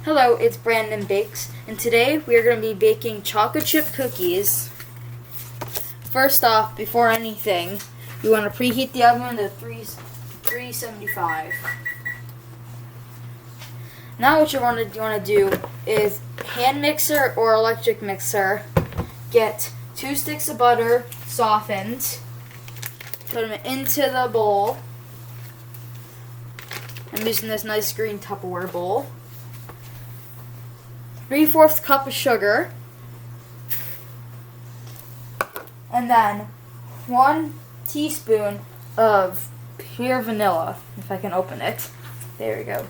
Hello, it's Brandon Bakes, and today we are going to be baking chocolate chip cookies. First off, before anything, you want to preheat the oven to 375. Now what you want to do is hand mixer or electric mixer. Get 2 sticks of butter softened. Put them into the bowl. I'm using this nice green Tupperware bowl. 3/4 cup of sugar. And then 1 teaspoon of pure vanilla, if I can open it. There we go.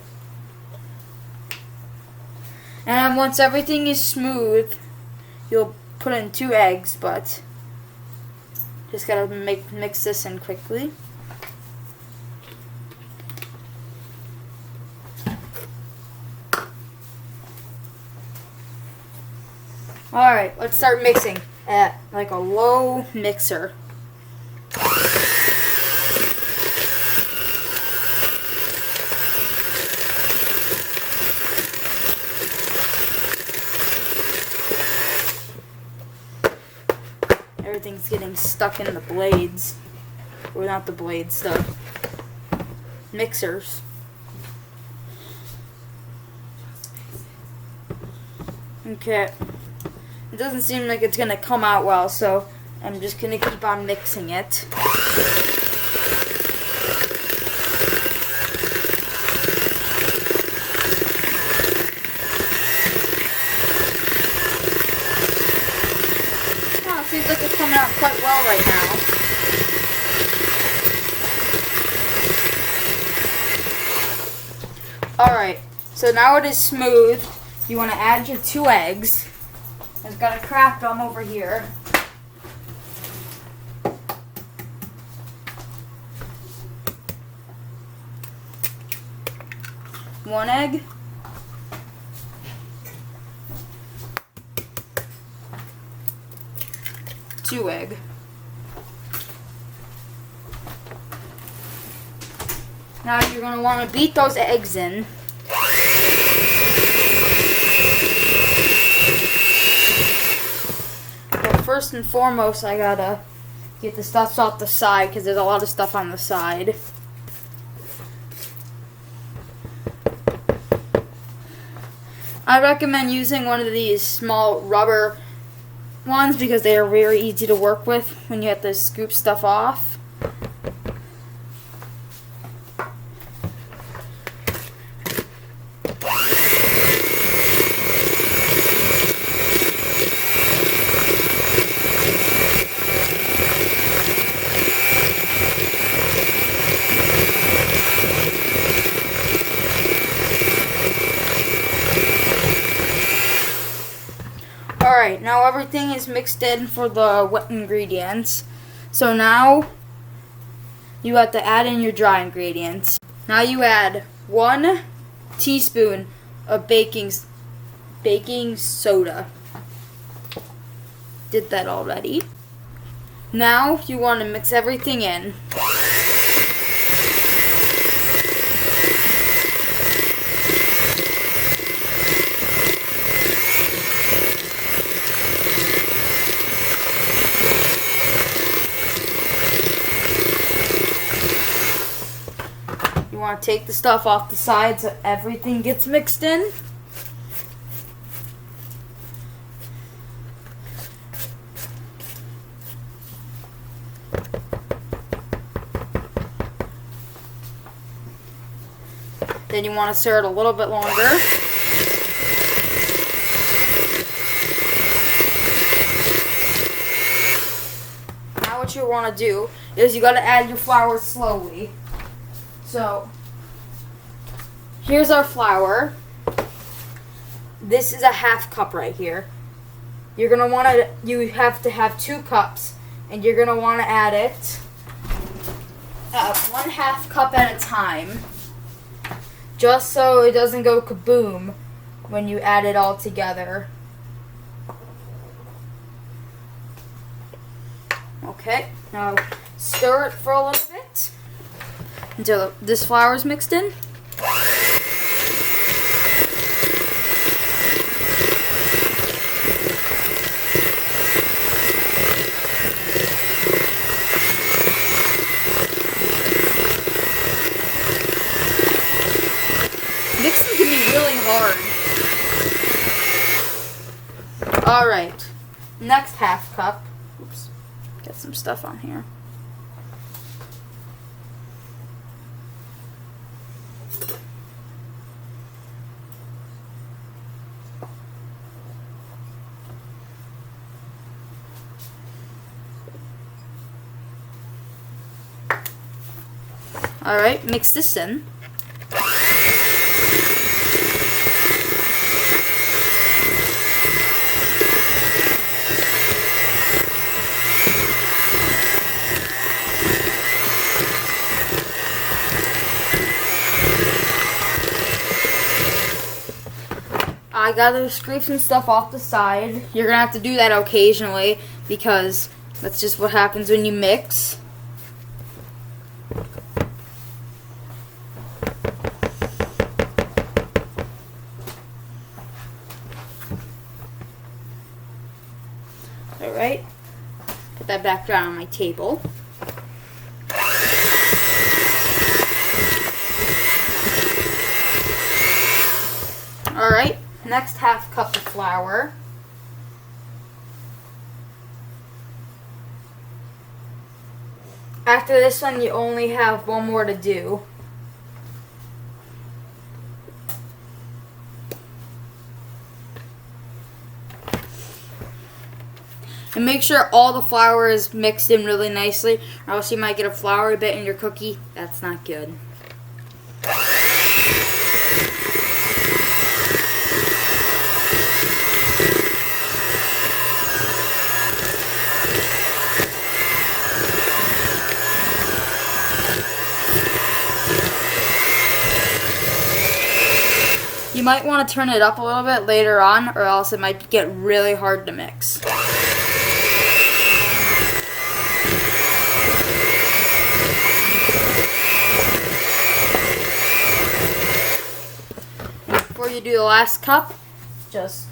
And once everything is smooth, you'll put in 2 eggs, but just gotta mix this in quickly. Alright, let's start mixing at like a low mixer. Everything's getting stuck in the blades. Or not the blades, the mixers. Okay. It doesn't seem like it's going to come out well, so I'm just going to keep on mixing it. Oh, it seems like it's coming out quite well right now. Alright, so now it is smooth. You want to add your 2 eggs. I've got a cracked one over here. One egg. Two egg. Now you're going to want to beat those eggs in. First and foremost, I gotta get the stuff off the side because there's a lot of stuff on the side. I recommend using one of these small rubber ones because they are very easy to work with when you have to scoop stuff off. Alright, now everything is mixed in for the wet ingredients. So now you have to add in your dry ingredients. Now you add 1 teaspoon of baking soda. Did that already. Now you want to mix everything in. You want to take the stuff off the side so everything gets mixed in. Then you want to stir it a little bit longer. Now what you want to do is you got to add your flour slowly. So, here's our flour. This is a 1/2 cup right here. You have to have 2 cups, and you're gonna want to add it 1/2 cup at a time, just so it doesn't go kaboom when you add it all together. Okay, now stir it for a little bit until this flour is mixed in. can be really hard. Alright. Next half cup. Oops. Get some stuff on here. Alright, mix this in. I gotta scrape some stuff off the side. You're gonna have to do that occasionally because that's just what happens when you mix. Alright, put that back down on my table. Alright, next half cup of flour. After this one, you only have one more to do. And make sure all the flour is mixed in really nicely, or else you might get a floury bit in your cookie. That's not good. You might want to turn it up a little bit later on, or else it might get really hard to mix. Before you do the last cup, just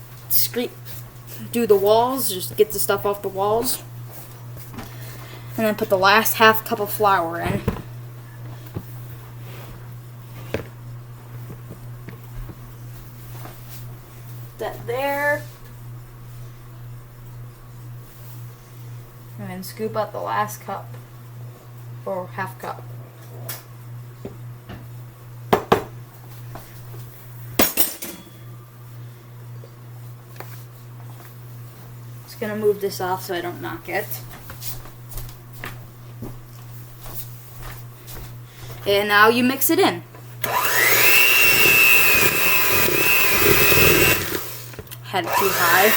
do the walls, just get the stuff off the walls. And then put the last half cup of flour in. That there. And then scoop out the last cup, or half cup. Just gonna move this off so I don't knock it. And now you mix it in. Had it too high.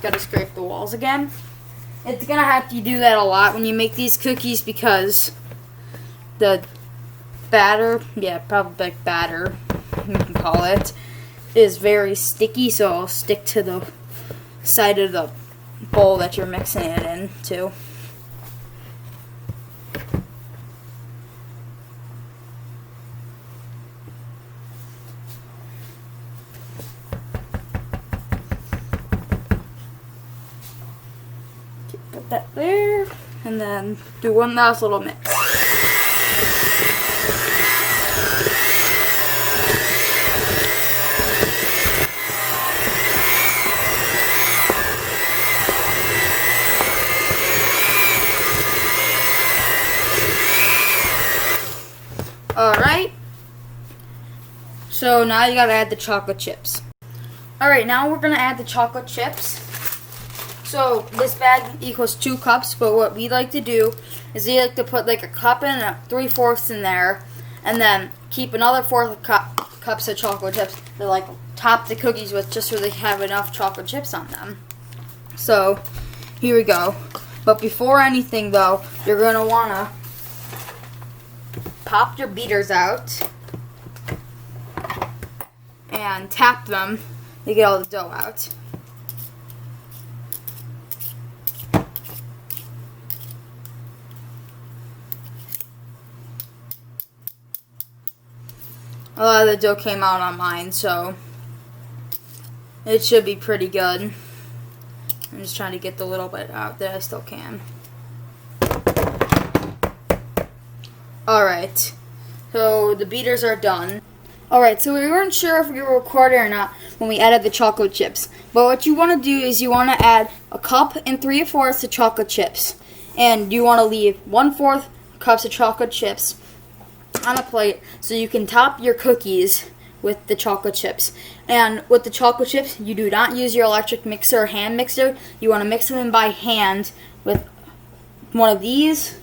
Gotta scrape the walls again. It's gonna have to do that a lot when you make these cookies because the batter, probably like batter, you can call it, is very sticky, so it'll stick to the side of the bowl that you're mixing it into. Put that there, and then do one last little mix. Alright, so now you gotta add the chocolate chips. Alright, now we're gonna add the chocolate chips. So this bag equals 2 cups, but what we like to do is we like to put like a cup and 3/4 in there, and then keep another 4 cups of chocolate chips to like top the cookies with, just so they have enough chocolate chips on them. So here we go. But before anything though, you're gonna wanna pop your beaters out and tap them to get all the dough out. A lot of the dough came out on mine, so It should be pretty good. I'm just trying to get the little bit out that I still can. Alright, so the beaters are done. Alright, so we weren't sure if we were recording or not when we added the chocolate chips. But what you want to do is you want to add a cup and 3/4 of chocolate chips. And you want to leave 1/4 cups of chocolate chips on a plate so you can top your cookies with the chocolate chips. And with the chocolate chips, you do not use your electric mixer or hand mixer. You want to mix them in by hand with one of these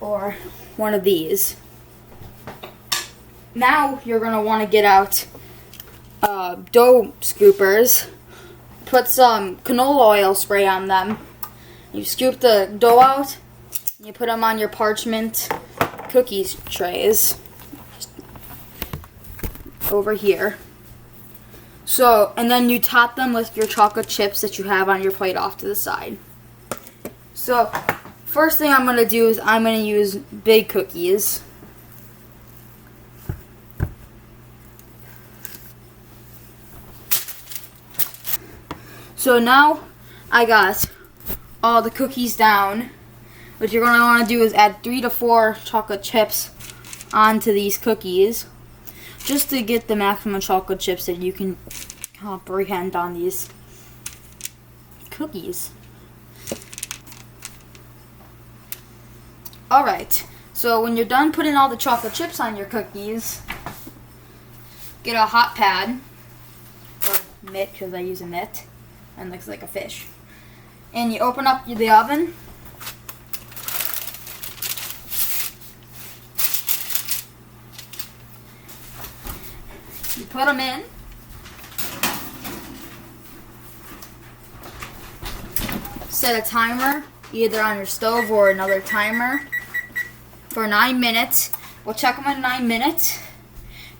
or one of these. Now you're going to want to get out dough scoopers. Put some canola oil spray on them. You scoop the dough out. You put them on your parchment cookies trays. Over here. So, and then you top them with your chocolate chips that you have on your plate off to the side. So, first thing I'm going to do is I'm going to use big cookies. So now I got all the cookies down. What you're going to want to do is add 3 to 4 chocolate chips onto these cookies, just to get the maximum chocolate chips that you can comprehend on these cookies. Alright, so when you're done putting all the chocolate chips on your cookies, get a hot pad, or mitt, because I use a mitt, and it looks like a fish. And you open up the oven. You put them in. Set a timer, either on your stove or another timer, for 9 minutes. We'll check them in 9 minutes.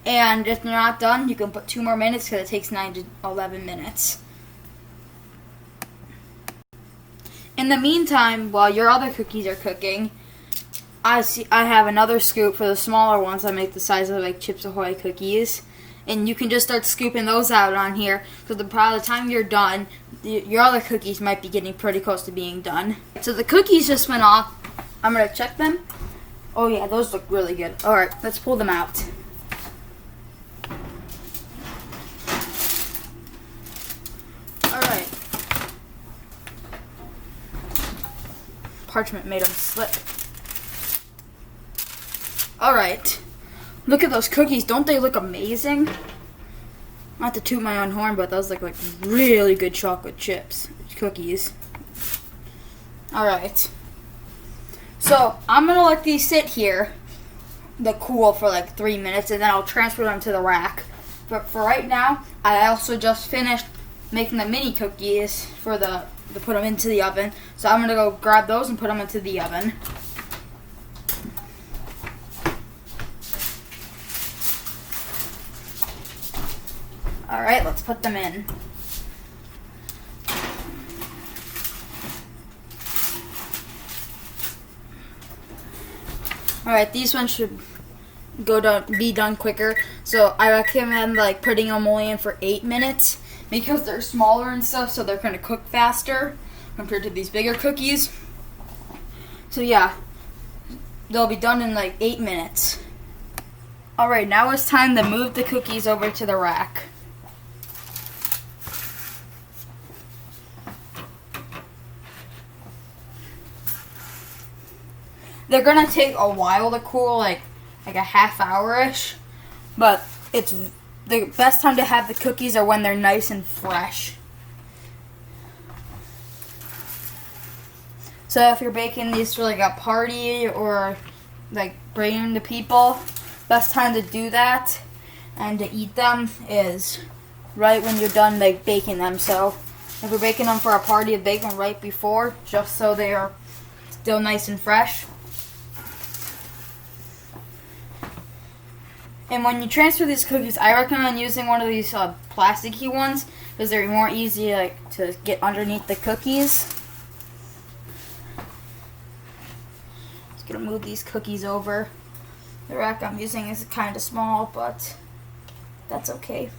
And if they're not done, you can put 2 more minutes because it takes 9 to 11 minutes. In the meantime, while your other cookies are cooking, I have another scoop for the smaller ones. I make the size of like Chips Ahoy cookies. And you can just start scooping those out on here. So by the time you're done, your other cookies might be getting pretty close to being done. So the cookies just went off. I'm going to check them. Oh yeah, those look really good. Alright, let's pull them out. Alright. Parchment made them slip. Alright. Look at those cookies. Don't they look amazing? Not to toot my own horn, but those look like really good chocolate chips. Cookies. Alright. So, I'm going to let these sit here, cool for like 3 minutes, and then I'll transfer them to the rack. But for right now, I also just finished making the mini cookies to put them into the oven. So I'm going to go grab those and put them into the oven. Alright, let's put them in. Alright, these ones should be done quicker. So I recommend like putting them only in for 8 minutes because they're smaller and stuff, so they're going to cook faster compared to these bigger cookies. So yeah, they'll be done in like 8 minutes. Alright, now it's time to move the cookies over to the rack. They're gonna take a while to cool, like a half hour-ish, but it's the best time to have the cookies are when they're nice and fresh. So if you're baking these for like a party or like bringing to people, best time to do that and to eat them is right when you're done like baking them. So if you're baking them for a party, bake them right before, just so they are still nice and fresh. And when you transfer these cookies, I recommend using one of these plasticky ones because they're more easy to get underneath the cookies. Just gonna move these cookies over. The rack I'm using is kind of small, but that's okay.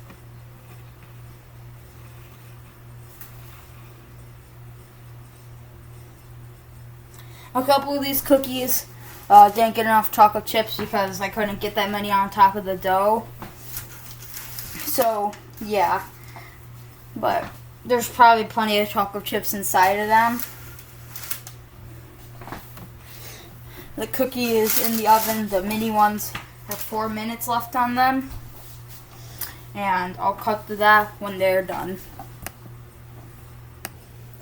A couple of these cookies didn't get enough chocolate chips because I couldn't get that many on top of the dough. So, yeah. But there's probably plenty of chocolate chips inside of them. The cookie is in the oven. The mini ones have 4 minutes left on them. And I'll cut to that when they're done.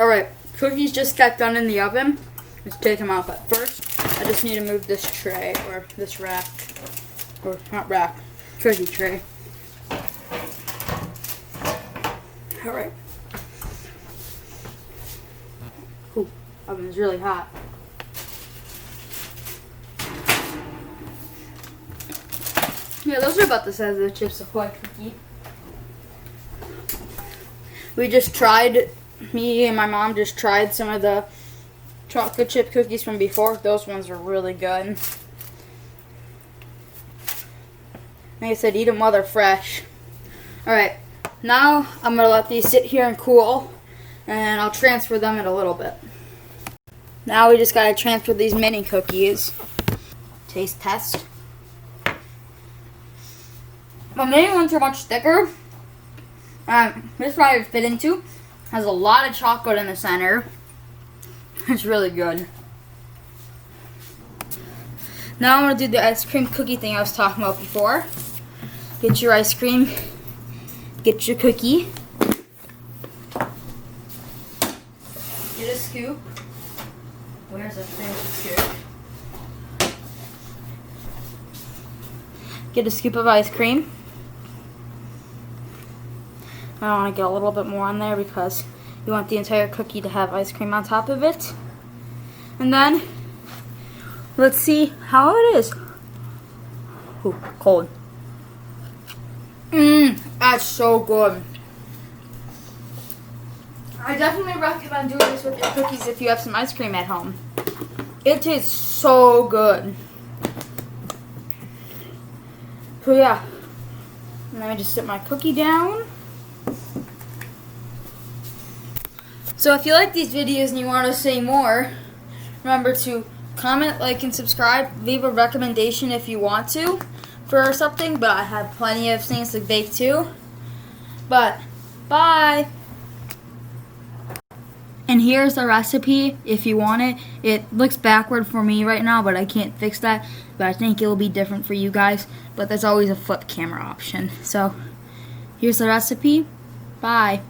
Alright, cookies just got done in the oven. Let's take them out. But first, I just need to move this tray, or this rack. Or, not rack, cookie tray. Alright. Ooh, oven is really hot. Yeah, those are about the size of the Chips Ahoy cookie. Me and my mom just tried some of the chocolate chip cookies from before. Those ones are really good. Like I said, eat them while they're fresh. Alright, now I'm going to let these sit here and cool, and I'll transfer them in a little bit. Now we just got to transfer these mini cookies. Taste test. The mini ones are much thicker. This one I fit into has a lot of chocolate in the center. It's really good. Now I'm going to do the ice cream cookie thing I was talking about before. Get your ice cream. Get your cookie. Get a scoop. Where's a fancy scoop? Get a scoop of ice cream. I want to get a little bit more on there because you want the entire cookie to have ice cream on top of it. And then, let's see how it is. Ooh, cold. That's so good. I definitely recommend doing this with your cookies if you have some ice cream at home. It tastes so good. So yeah, let me just sit my cookie down. So if you like these videos and you want to see more, remember to comment, like, and subscribe. Leave a recommendation if you want to for something, but I have plenty of things to bake too. But, bye! And here's the recipe if you want it. It looks backward for me right now, but I can't fix that. But I think it will be different for you guys. But there's always a flip camera option. So, here's the recipe. Bye.